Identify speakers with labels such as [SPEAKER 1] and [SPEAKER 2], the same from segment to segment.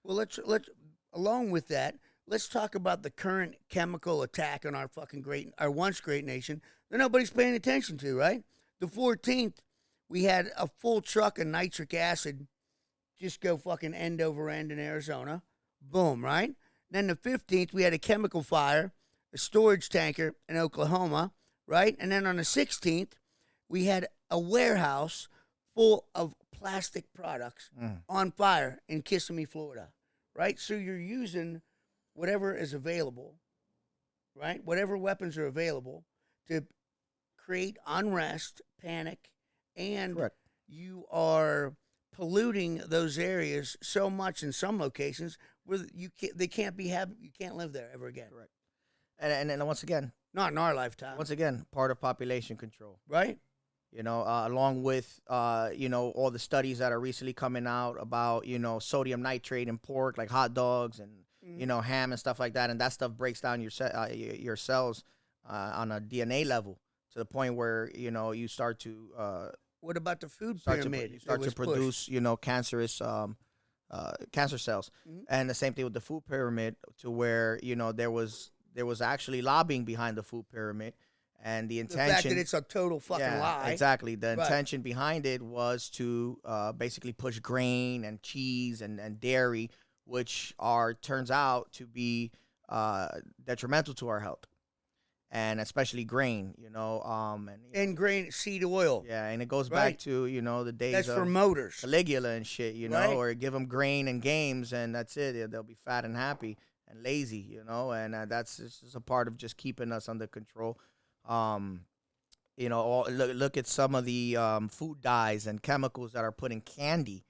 [SPEAKER 1] Well, let's along with that, let's talk about the current chemical attack on our once great nation that nobody's paying attention to, right? The 14th, we had a full truck of nitric acid just go fucking end over end in Arizona. Boom, right? Then the 15th, we had a chemical fire, a storage tanker in Oklahoma, right? And then on the 16th, we had a warehouse full of plastic products on fire in Kissimmee, Florida, right? So you're using whatever is available, right? Whatever weapons are available to create unrest, panic, and
[SPEAKER 2] Correct.
[SPEAKER 1] you are polluting those areas so much in some locations where you can't live there ever again.
[SPEAKER 2] Correct. And once again,
[SPEAKER 1] Not in our lifetime.
[SPEAKER 2] part of population control.
[SPEAKER 1] Right?
[SPEAKER 2] Along with all the studies that are recently coming out about sodium nitrate in pork, like hot dogs and ham and stuff like that, and that stuff breaks down your cells on a DNA level to the point where you start to
[SPEAKER 1] What about the food
[SPEAKER 2] start
[SPEAKER 1] pyramid?
[SPEAKER 2] to start to produce cancerous cancer cells, and the same thing with the food pyramid, to where there was actually lobbying behind the food pyramid. And the intention,
[SPEAKER 1] the fact that it's a total fucking lie.
[SPEAKER 2] Exactly. The intention behind it was to basically push grain and cheese and dairy, which turns out to be detrimental to our health, and especially grain.
[SPEAKER 1] And grain, seed oil.
[SPEAKER 2] Yeah, and it goes back to the days
[SPEAKER 1] That's
[SPEAKER 2] of
[SPEAKER 1] for motors.
[SPEAKER 2] Caligula and shit.
[SPEAKER 1] Right.
[SPEAKER 2] Or give them grain and games, and that's it. They'll be fat and happy and lazy. And that's just a part of just keeping us under control. Look at some of the food dyes and chemicals that are put in candy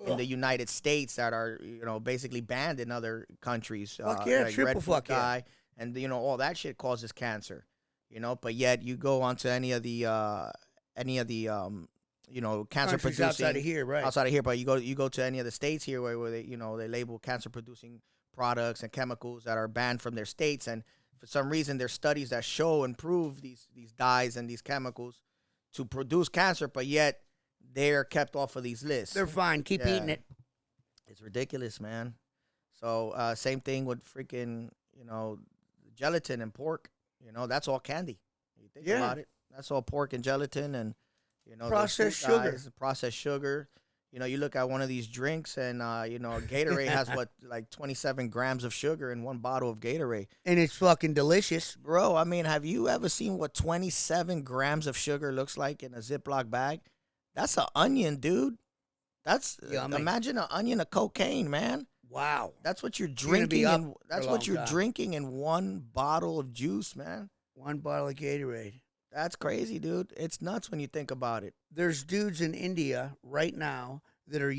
[SPEAKER 2] in the United States that are basically banned in other countries.
[SPEAKER 1] Fuck yeah,
[SPEAKER 2] like
[SPEAKER 1] triple
[SPEAKER 2] red food
[SPEAKER 1] fuck yeah.
[SPEAKER 2] dye, and all that shit causes cancer. But yet you go onto any of the cancer producing
[SPEAKER 1] outside of here, right?
[SPEAKER 2] Outside of here, but you go to any of the states here where they they label cancer producing products and chemicals that are banned from their states, and for some reason, there's studies that show and prove these dyes and these chemicals to produce cancer, but yet they're kept off of these lists.
[SPEAKER 1] They're fine. Keep eating it.
[SPEAKER 2] It's ridiculous, man. So same thing with freaking, gelatin and pork. That's all candy. You think about it. That's all pork and gelatin and,
[SPEAKER 1] processed sugar.
[SPEAKER 2] Processed sugar. You look at one of these drinks and, Gatorade has like 27 grams of sugar in one bottle of Gatorade.
[SPEAKER 1] And it's fucking delicious.
[SPEAKER 2] Bro, I mean, have you ever seen what 27 grams of sugar looks like in a Ziploc bag? That's an onion, dude. That's imagine an onion of cocaine, man.
[SPEAKER 1] Wow.
[SPEAKER 2] That's what you're drinking. That's what you're drinking in one bottle of juice, man.
[SPEAKER 1] One bottle of Gatorade.
[SPEAKER 2] That's crazy, dude. It's nuts when you think about it.
[SPEAKER 1] There's dudes in India right now that are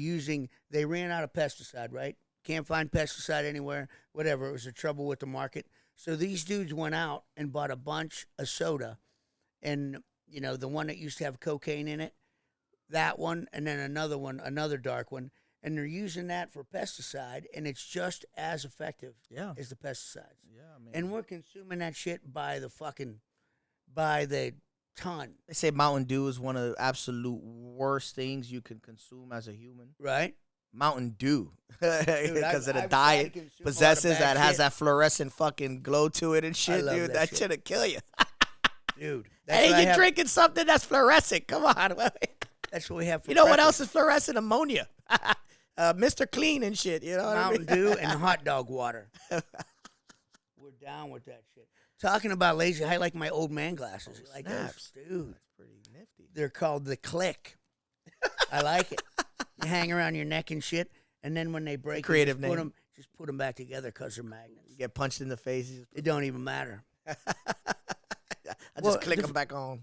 [SPEAKER 1] they ran out of pesticide, right? Can't find pesticide anywhere, whatever. It was a trouble with the market. So these dudes went out and bought a bunch of soda. And, the one that used to have cocaine in it, that one, and then another one, another dark one. And they're using that for pesticide, and it's just as effective as the pesticides.
[SPEAKER 2] Yeah, man.
[SPEAKER 1] And we're consuming that shit by the ton.
[SPEAKER 2] They say Mountain Dew is one of the absolute worst things you can consume as a human.
[SPEAKER 1] Right?
[SPEAKER 2] Mountain Dew. Because of the dye it possesses that has that fluorescent fucking glow to it and shit, dude. That shit'll kill you.
[SPEAKER 1] Dude.
[SPEAKER 2] Hey, you're drinking something that's fluorescent. Come on.
[SPEAKER 1] That's what we have for
[SPEAKER 2] breakfast. What else is fluorescent? Ammonia. Mr. Clean and shit.
[SPEAKER 1] Mountain Dew and hot dog water. We're down with that shit. Talking about lazy, I like my old man glasses. You like those? Dude.
[SPEAKER 2] That's pretty nifty.
[SPEAKER 1] They're called the Click. I like it. You hang around your neck and shit, and then when they break,
[SPEAKER 2] creative
[SPEAKER 1] just put them back together because they're magnets.
[SPEAKER 2] You get punched in the face.
[SPEAKER 1] It don't even matter.
[SPEAKER 2] I just click them back on.